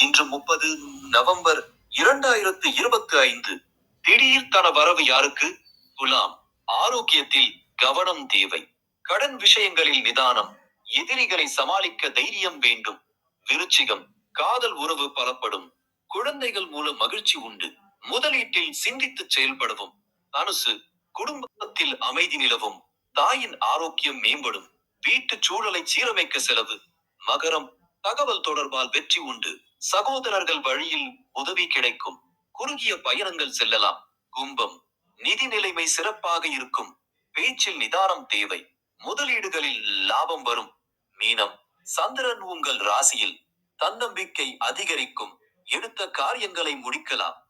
இன்று 30 நவம்பர் 2025. திடீர் தன வரவு யாருக்கு? துலாம். ஆரோக்கியத்தில் கவனம் தேவை. கடன் விஷயங்களில் நிதானம். எதிரிகளை சமாளிக்க தைரியம் வேண்டும். விருச்சிகம். காதல் உறவு பலப்படும். குழந்தைகள் மூலம் மகிழ்ச்சி உண்டு. முதலீட்டில் சிந்தித்து செயல்படவும். தனுசு. குடும்பத்தில் அமைதி நிலவும். தாயின் ஆரோக்கியம் மேம்படும். வீட்டுச் சூழலை சீரமைக்க செலவு. மகரம். தகவல் தொடர்பால் வெற்றி உண்டு. சகோதரர்கள் வழியில் உதவி கிடைக்கும். குறுகிய பயணங்கள் செல்லலாம். கும்பம். நிதி நிலைமை சிறப்பாக இருக்கும். பேச்சில் நிதானம் தேவை. முதலீடுகளில் லாபம் வரும். மீனம். சந்திரன் உங்கள் ராசியில். தன்னம்பிக்கை அதிகரிக்கும். எடுத்த காரியங்களை முடிக்கலாம்.